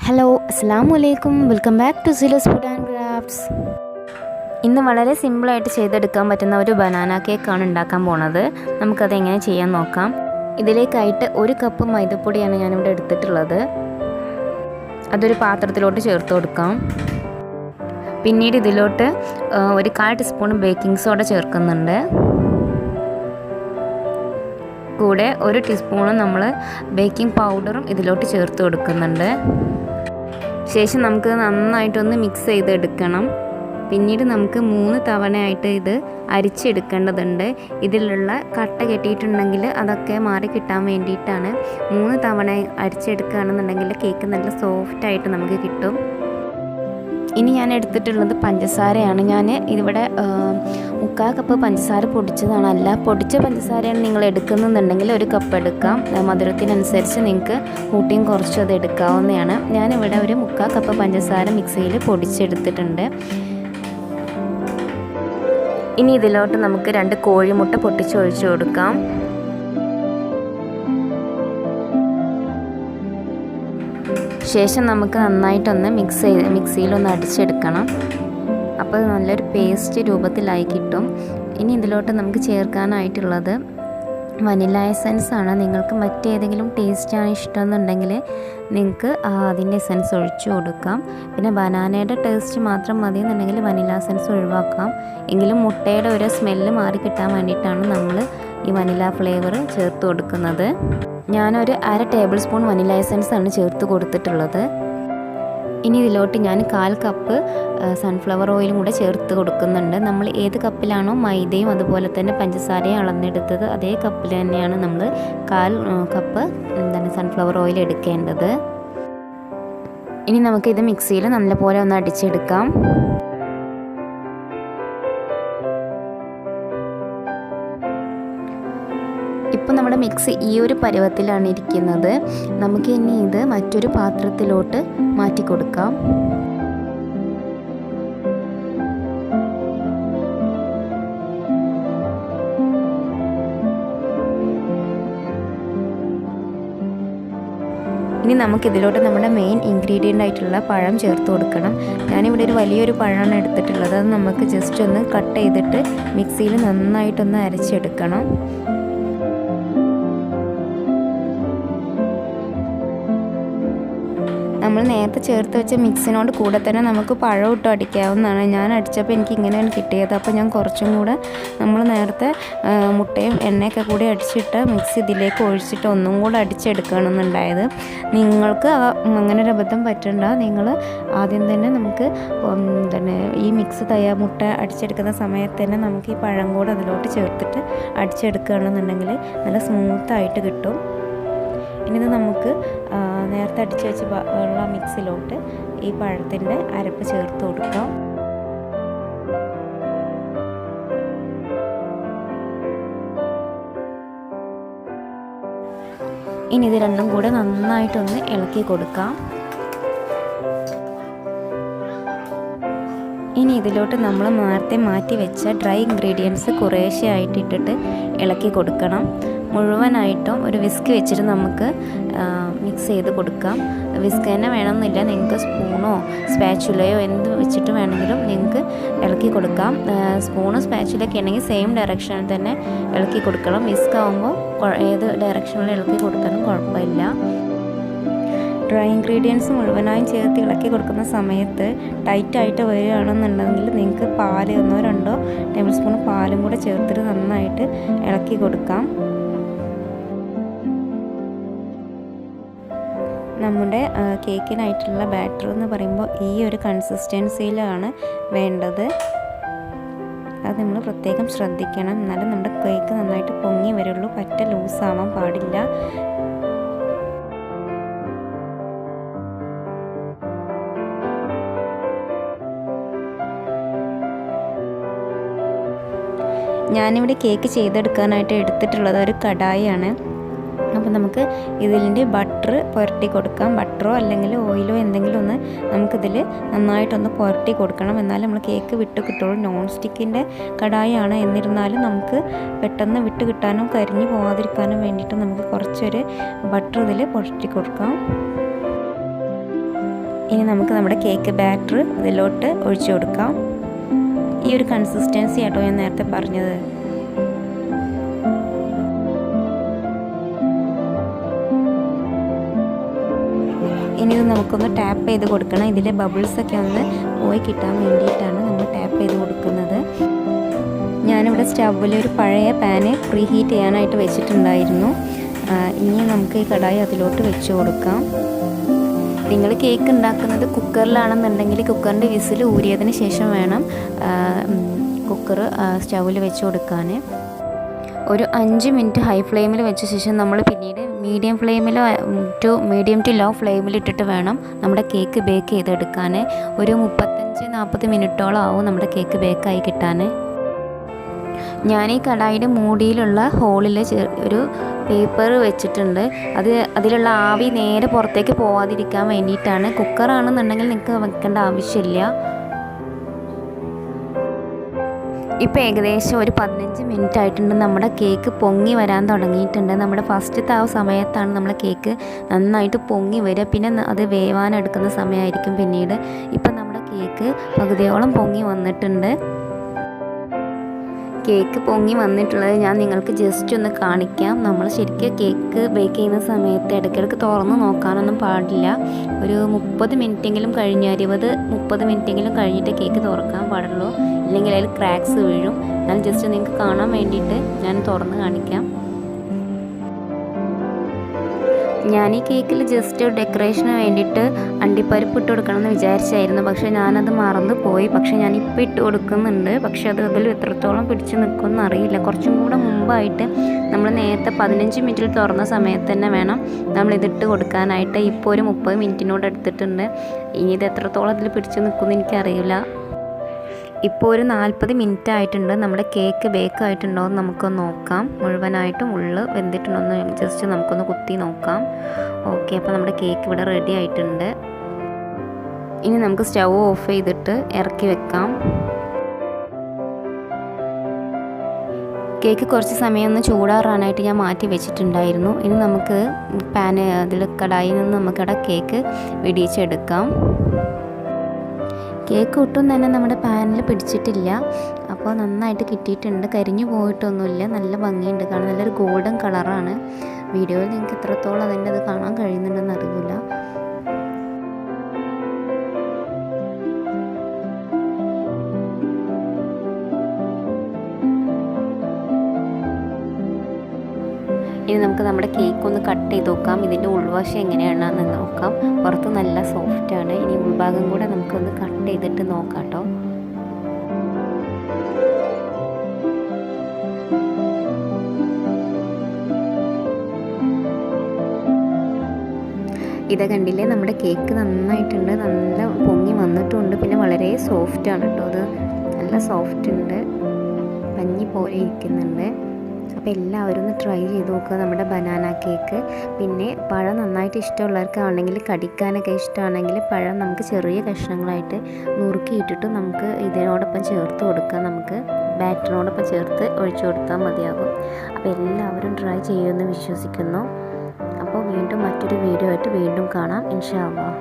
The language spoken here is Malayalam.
ഹലോ, അസ്സലാമു അലൈക്കും. Welcome back to Silas food and crafts. ഇന്ന് വളരെ സിമ്പിളായിട്ട് ചെയ്തെടുക്കാൻ പറ്റുന്ന ഒരു ബനാന കേക്കാണ് ഉണ്ടാക്കാൻ പോണത്. നമുക്കത് എങ്ങനെ ചെയ്യാൻ നോക്കാം. ഇതിലേക്കായിട്ട് 1 കപ്പ് മൈദപ്പൊടിയാണ് ഞാനിവിടെ എടുത്തിട്ടുള്ളത്. അതൊരു പാത്രത്തിലോട്ട് ചേർത്ത് കൊടുക്കാം. പിന്നീട് ഇതിലോട്ട് 1/4 ടീസ്പൂൺ ബേക്കിംഗ് സോഡ ചേർക്കുന്നുണ്ട്. കൂടെ 1 ടീസ്പൂൺ നമ്മൾ ബേക്കിംഗ് പൗഡറും ഇതിലോട്ട് ചേർത്ത് കൊടുക്കുന്നുണ്ട്. ശേഷം നമുക്ക് നന്നായിട്ടൊന്ന് മിക്സ് ചെയ്തെടുക്കണം. പിന്നീട് നമുക്ക് 3 തവണയായിട്ട് ഇത് അരിച്ചെടുക്കേണ്ടതുണ്ട്. ഇതിലുള്ള കട്ട കെട്ടിയിട്ടുണ്ടെങ്കിൽ അതൊക്കെ മാറി കിട്ടാൻ വേണ്ടിയിട്ടാണ്. 3 തവണ അരിച്ചെടുക്കുകയാണെന്നുണ്ടെങ്കിൽ കേക്ക് നല്ല സോഫ്റ്റായിട്ട് നമുക്ക് കിട്ടും. ഇനി ഞാൻ എടുത്തിട്ടുള്ളത് പഞ്ചസാരയാണ്. ഞാൻ ഇതിവിടെ 1/4 കപ്പ് പഞ്ചസാര പൊടിച്ചതാണ്. അല്ല, പൊടിച്ച പഞ്ചസാരയാണ് നിങ്ങൾ എടുക്കുന്നുണ്ടെങ്കിൽ 1 കപ്പ് എടുക്കാം. മധുരത്തിനനുസരിച്ച് നിങ്ങൾക്ക് കൂട്ടിയും കുറച്ചും അത് എടുക്കാവുന്നതാണ്. ഞാനിവിടെ ഒരു 1/4 കപ്പ് പഞ്ചസാര മിക്സിയിൽ പൊടിച്ചെടുത്തിട്ടുണ്ട്. ഇനി ഇതിലോട്ട് നമുക്ക് 2 കോഴിമുട്ട പൊട്ടിച്ചൊഴിച്ച് കൊടുക്കാം. ശേഷം നമുക്ക് നന്നായിട്ടൊന്ന് മിക്സിയിലൊന്ന് അടിച്ചെടുക്കണം. അപ്പോൾ നല്ലൊരു പേസ്റ്റ് രൂപത്തിലായി കിട്ടും. ഇനി ഇതിലോട്ട് നമുക്ക് ചേർക്കാനായിട്ടുള്ളത് വനില എസൻസ് ആണ്. നിങ്ങൾക്ക് മറ്റേതെങ്കിലും ടേസ്റ്റാണ് ഇഷ്ടമെന്നുണ്ടെങ്കിൽ നിങ്ങൾക്ക് അതിൻ്റെ എസൻസ് ഒഴിച്ചു കൊടുക്കാം. പിന്നെ ബനാനയുടെ ടേസ്റ്റ് മാത്രം മതി എന്നുണ്ടെങ്കിൽ വനില എസൻസ് ഒഴിവാക്കാം. എങ്കിലും മുട്ടയുടെ ഒരു സ്മെല്ല് മാറി കിട്ടാൻ വേണ്ടിയിട്ടാണ് നമ്മൾ ഈ വനില ഫ്ലേവർ ചേർത്ത് കൊടുക്കുന്നത്. ഞാനൊരു 1/2 ടേബിൾ സ്പൂൺ വനില എസൻസ് ആണ് ചേർത്ത് കൊടുത്തിട്ടുള്ളത്. ഇനി ഇതിലോട്ട് ഞാൻ 1/4 കപ്പ് സൺഫ്ലവർ ഓയിലും കൂടെ ചേർത്ത് കൊടുക്കുന്നുണ്ട്. നമ്മൾ ഏത് കപ്പിലാണോ മൈദയും അതുപോലെ തന്നെ പഞ്ചസാരയും അളന്നെടുത്തത് അതേ കപ്പിൽ തന്നെയാണ് നമ്മൾ 1/4 കപ്പ് സൺഫ്ലവർ ഓയിൽ എടുക്കേണ്ടത്. ഇനി നമുക്കിത് മിക്സിയിൽ നല്ലപോലെ ഒന്ന് അടിച്ചെടുക്കാം. ഇപ്പോൾ നമ്മുടെ മിക്സ് ഈ ഒരു പരുവത്തിലാണ് ഇരിക്കുന്നത്. നമുക്ക് ഇനി ഇത് മറ്റൊരു പാത്രത്തിലോട്ട് മാറ്റി കൊടുക്കാം. ഇനി നമുക്കിതിലോട്ട് നമ്മുടെ മെയിൻ ഇൻഗ്രീഡിയൻ്റ് ആയിട്ടുള്ള പഴം ചേർത്ത് കൊടുക്കണം. ഞാനിവിടെ ഒരു വലിയൊരു പഴമാണ് എടുത്തിട്ടുള്ളത്. അത് നമുക്ക് ജസ്റ്റ് ഒന്ന് കട്ട് ചെയ്തിട്ട് മിക്സിയിൽ നന്നായിട്ടൊന്ന് അരച്ചെടുക്കണം. നമ്മൾ നേരത്തെ ചേർത്ത് വെച്ച മിക്സിനോട് കൂടെ തന്നെ നമുക്ക് പഴം ഇട്ട് അടിക്കാവുന്നതാണ്. ഞാൻ അടിച്ചപ്പോൾ എനിക്ക് ഇങ്ങനെയാണ് കിട്ടിയത്. അപ്പോൾ ഞാൻ കുറച്ചും കൂടെ നമ്മൾ നേരത്തെ മുട്ടയും എണ്ണയൊക്കെ കൂടി അടിച്ചിട്ട് മിക്സ് ഇതിലേക്ക് ഒഴിച്ചിട്ട് ഒന്നും കൂടെ അടിച്ചെടുക്കണമെന്നുണ്ടായത്. നിങ്ങൾക്ക് അങ്ങനെ ഒരു അബദ്ധം പറ്റണ്ട. നിങ്ങൾ ആദ്യം തന്നെ നമുക്ക് ഈ മിക്സ് മുട്ട അടിച്ചെടുക്കുന്ന സമയത്ത് തന്നെ നമുക്ക് ഈ പഴം കൂടെ അതിലോട്ട് ചേർത്തിട്ട് അടിച്ചെടുക്കുകയാണെന്നുണ്ടെങ്കിൽ നല്ല സ്മൂത്തായിട്ട് കിട്ടും. ഇനി ഇത് നമുക്ക് നേരത്തെ അടിച്ച് വെച്ച് ഉള്ള മിക്സിലോട്ട് ഈ പഴത്തിൻ്റെ അരപ്പ് ചേർത്ത് കൊടുക്കാം. ഇനി ഇത് രണ്ടും കൂടെ നന്നായിട്ടൊന്ന് ഇളക്കി കൊടുക്കാം. ഇനി ഇതിലോട്ട് നമ്മൾ നേരത്തെ മാറ്റി വെച്ച ഡ്രൈ ഇൻഗ്രീഡിയൻസ് കുറേശ്ശെ ആയിട്ട് ഇട്ടിട്ട് ഇളക്കി കൊടുക്കണം. മുഴുവനായിട്ടും ഒരു വിസ്ക് വെച്ചിട്ട് നമുക്ക് മിക്സ് ചെയ്ത് കൊടുക്കാം. വിസ്ക് തന്നെ വേണമെന്നില്ല, നിങ്ങൾക്ക് സ്പൂണോ സ്പാച്ചുലയോ എന്ത് വെച്ചിട്ട് വേണമെങ്കിലും നിങ്ങൾക്ക് ഇളക്കി കൊടുക്കാം. സ്പൂണോ സ്പാച്ചുലൊക്കെ ഉണ്ടെങ്കിൽ സെയിം ഡയറക്ഷനിൽ തന്നെ ഇളക്കി കൊടുക്കണം. വിസ്ക് ആകുമ്പോൾ ഏത് ഡയറക്ഷനിൽ ഇളക്കി കൊടുത്താലും കുഴപ്പമില്ല. ഡ്രൈ ഇൻഗ്രീഡിയൻസ് മുഴുവനായും ചേർത്ത് ഇളക്കി കൊടുക്കുന്ന സമയത്ത് ടൈറ്റായിട്ട് വരികയാണെന്നുണ്ടെങ്കിൽ നിങ്ങൾക്ക് പാൽ 1-2 ടേബിൾ സ്പൂൺ പാലും കൂടെ ചേർത്തിട്ട് നന്നായിട്ട് ഇളക്കി കൊടുക്കാം. നമ്മുടെ കേക്കിനായിട്ടുള്ള ബാറ്റർ എന്ന് പറയുമ്പോൾ ഈ ഒരു കൺസിസ്റ്റൻസിയിലാണ് വേണ്ടത്. അത് നമ്മൾ പ്രത്യേകം ശ്രദ്ധിക്കണം. എന്നാലും നമ്മുടെ കേക്ക് നന്നായിട്ട് പൊങ്ങി വരുള്ളൂ. പറ്റ ലൂസാവാൻ പാടില്ല. ഞാനിവിടെ കേക്ക് ചെയ്തെടുക്കാനായിട്ട് എടുത്തിട്ടുള്ളത് ഒരു കടായിയാണ്. അപ്പോൾ നമുക്ക് ഇതിൻ്റെ ബട്ടർ പുരട്ടി കൊടുക്കാം. ബട്ടറോ അല്ലെങ്കിൽ ഓയിലോ എന്തെങ്കിലും ഒന്ന് നമുക്കിതിൽ നന്നായിട്ടൊന്ന് പുരട്ടി കൊടുക്കണം. എന്നാലും നമ്മൾ കേക്ക് വിട്ട് കിട്ടുള്ളൂ. നോൺ സ്റ്റിക്കിൻ്റെ കടായിയാണ്. എന്നിരുന്നാലും നമുക്ക് പെട്ടെന്ന് വിട്ട് കിട്ടാനും കരിഞ്ഞു പോകാതിരിക്കാനും വേണ്ടിയിട്ട് നമുക്ക് കുറച്ചൊരു ബട്ടർ ഇതിൽ പുരട്ടി കൊടുക്കാം. ഇനി നമുക്ക് നമ്മുടെ കേക്ക് ബാറ്റർ ഇതിലോട്ട് ഒഴിച്ചു കൊടുക്കാം. ഈ ഒരു കൺസിസ്റ്റൻസി ആട്ടോ ഞാൻ നേരത്തെ പറഞ്ഞത്. ഇനി ഇത് നമുക്കൊന്ന് ടാപ്പ് ചെയ്ത് കൊടുക്കണം. ഇതിലെ ബബിൾസൊക്കെ ഒന്ന് പോയി കിട്ടാൻ വേണ്ടിയിട്ടാണ് നമ്മൾ ടാപ്പ് ചെയ്ത് കൊടുക്കുന്നത്. ഞാനിവിടെ സ്റ്റൗവിൽ ഒരു പഴയ പാന് പ്രീ ഹീറ്റ് ചെയ്യാനായിട്ട് വെച്ചിട്ടുണ്ടായിരുന്നു. ഇനി നമുക്ക് ഈ കടായി അതിലോട്ട് വെച്ച് കൊടുക്കാം. നിങ്ങൾ കേക്ക് ഉണ്ടാക്കുന്നത് കുക്കറിലാണെന്നുണ്ടെങ്കിൽ കുക്കറിൻ്റെ വിസിൽ ഊരിയതിന് ശേഷം വേണം കുക്കർ സ്റ്റൗവിൽ വെച്ച് കൊടുക്കാൻ. ഒരു 5 മിനിറ്റ് ഹൈ ഫ്ലെയിമിൽ വെച്ച ശേഷം നമ്മൾ പിന്നീട് മീഡിയം ടു ലോ ഫ്ലെയിമിൽ ഇട്ടിട്ട് വേണം നമ്മുടെ കേക്ക് ബേക്ക് ചെയ്തെടുക്കാൻ. ഒരു 35-40 മിനിറ്റോളം ആവും നമ്മുടെ കേക്ക് ബേക്കായി കിട്ടാൻ. ഞാൻ ഈ കടായിയുടെ മൂടിയിലുള്ള ഹോളിൽ ഒരു പേപ്പർ വെച്ചിട്ടുണ്ട്. അതിലുള്ള ആവി നേരെ പുറത്തേക്ക് പോവാതിരിക്കാൻ വേണ്ടിയിട്ടാണ്. കുക്കറാണെന്നുണ്ടെങ്കിൽ നിങ്ങൾക്ക് വെക്കേണ്ട ആവശ്യമില്ല. ഇപ്പോൾ ഏകദേശം ഒരു 15 മിനിറ്റ് ആയിട്ടുണ്ട്. നമ്മുടെ കേക്ക് പൊങ്ങി വരാൻ തുടങ്ങിയിട്ടുണ്ട്. നമ്മുടെ ഫസ്റ്റത്തെ ആ സമയത്താണ് നമ്മുടെ കേക്ക് നന്നായിട്ട് പൊങ്ങി വരിക. പിന്നെ അത് വേവാനെടുക്കുന്ന സമയമായിരിക്കും പിന്നീട്. ഇപ്പം നമ്മുടെ കേക്ക് പകുതിയോളം പൊങ്ങി വന്നിട്ടുണ്ട്. കേക്ക് പൊങ്ങി വന്നിട്ടുള്ളത് ഞാൻ നിങ്ങൾക്ക് ജസ്റ്റ് ഒന്ന് കാണിക്കാം. നമ്മൾ ശരിക്കും കേക്ക് ബേക്ക് ചെയ്യുന്ന സമയത്ത് ഇടയ്ക്കിടയ്ക്ക് തുറന്ന് നോക്കാനൊന്നും പാടില്ല. ഒരു 30 മിനിറ്റെങ്കിലും കഴിഞ്ഞ് 20-30 മിനിറ്റെങ്കിലും കഴിഞ്ഞിട്ട് കേക്ക് തുറക്കാൻ പാടുള്ളൂ. ഇല്ലെങ്കിൽ അതിൽ ക്രാക്സ് വീഴും. ഞാൻ ജസ്റ്റ് നിങ്ങൾക്ക് കാണാൻ വേണ്ടിയിട്ട് ഞാൻ തുറന്ന് കാണിക്കാം. ഞാൻ ഈ കേക്കിൽ ജസ്റ്റ് ഡെക്കറേഷന് വേണ്ടിയിട്ട് അണ്ടിപ്പരിപ്പ് ഇട്ട് കൊടുക്കണമെന്ന് വിചാരിച്ചായിരുന്നു. പക്ഷേ ഞാനത് മറന്നു പോയി. പക്ഷേ ഞാനിപ്പോൾ ഇട്ട് കൊടുക്കുന്നുണ്ട്. പക്ഷേ അതിൽ എത്രത്തോളം പിടിച്ച് നിൽക്കുമെന്ന് അറിയില്ല. കുറച്ചും കൂടെ മുമ്പായിട്ട് നമ്മൾ നേരത്തെ 15 മിനിറ്റിൽ തുറന്ന സമയത്ത് തന്നെ വേണം നമ്മളിതിട്ട് കൊടുക്കാനായിട്ട്. ഇപ്പോൾ ഒരു 30 മിനിറ്റിനോട് എടുത്തിട്ടുണ്ട്. ഇനി ഇത് എത്രത്തോളം അതിൽ പിടിച്ച് നിൽക്കുമെന്ന് എനിക്കറിയില്ല. ഇപ്പോൾ ഒരു 40 മിനിറ്റ് ആയിട്ടുണ്ട്. നമ്മുടെ കേക്ക് ബേക്ക് ആയിട്ടുണ്ടോ എന്ന് നമുക്കൊന്ന് നോക്കാം. മുഴുവനായിട്ടും ഉള്ളു വെന്തിട്ടുണ്ടോ എന്ന് ജസ്റ്റ് നമുക്കൊന്ന് കുത്തി നോക്കാം. ഓക്കെ, അപ്പോൾ നമ്മുടെ കേക്ക് ഇവിടെ റെഡി ആയിട്ടുണ്ട്. ഇനി നമുക്ക് സ്റ്റൗ ഓഫ് ചെയ്തിട്ട് ഇറക്കി വെക്കാം. കേക്ക് കുറച്ച് സമയം ഒന്ന് ചൂടാറാനായിട്ട് ഞാൻ മാറ്റി വെച്ചിട്ടുണ്ടായിരുന്നു. ഇനി നമുക്ക് അതിൽ കടായിൽ നിന്ന് നമുക്കവിടെ കേക്ക് വിടിയിച്ചെടുക്കാം. കേക്ക് ഒട്ടും തന്നെ നമ്മുടെ പാനിൽ പിടിച്ചിട്ടില്ല. അപ്പോൾ നന്നായിട്ട് കിട്ടിയിട്ടുണ്ട്. കരിഞ്ഞു പോയിട്ടൊന്നുമില്ല. നല്ല ഭംഗിയുണ്ട് കാണാൻ. നല്ലൊരു ഗോൾഡൻ കളറാണ്. വീഡിയോയിൽ നിങ്ങൾക്ക് എത്രത്തോളം അതിൻ്റെ അത് കാണാൻ കഴിയുന്നുണ്ടെന്ന് അറിയില്ല. ഇനി നമുക്ക് നമ്മുടെ കേക്ക് ഒന്ന് കട്ട് ചെയ്ത് നോക്കാം. ഇതിൻ്റെ ഉൾവശം എങ്ങനെയാണെന്ന് നോക്കാം. പുറത്ത് നല്ല സോഫ്റ്റാണ്. ഇനി ഉൾഭാഗം കൂടെ നമുക്കൊന്ന് കട്ട് ചെയ്തിട്ട് നോക്കാം കേട്ടോ. ഇത് കണ്ടില്ലേ, നമ്മുടെ കേക്ക് നന്നായിട്ടുണ്ട്. നല്ല പൊങ്ങി വന്നിട്ടുണ്ട്. പിന്നെ വളരെ സോഫ്റ്റാണ് കേട്ടോ. അത് നല്ല സോഫ്റ്റ് ഉണ്ട്. പഞ്ഞി പോലെ ഇരിക്കുന്നുണ്ട്. അപ്പോൾ എല്ലാവരും ഒന്ന് ട്രൈ ചെയ്ത് നോക്കുക നമ്മുടെ ബനാന കേക്ക്. പിന്നെ പഴം നന്നായിട്ട് ഇഷ്ടമുള്ളവർക്കാണെങ്കിൽ കടിക്കാനൊക്കെ ഇഷ്ടമാണെങ്കിൽ പഴം നമുക്ക് ചെറിയ കഷ്ണങ്ങളായിട്ട് നുറുക്കിയിട്ടിട്ട് നമുക്ക് ഇതിനോടൊപ്പം ചേർത്ത് കൊടുക്കാം. നമുക്ക് ബാറ്ററിനോടൊപ്പം ചേർത്ത് ഒഴിച്ചു കൊടുത്താൽ മതിയാകും. അപ്പോൾ എല്ലാവരും ട്രൈ ചെയ്യുമെന്ന് വിശ്വസിക്കുന്നു. അപ്പോൾ വീണ്ടും മറ്റൊരു വീഡിയോ ആയിട്ട് വീണ്ടും കാണാം ഇൻഷാ അല്ലാഹ്.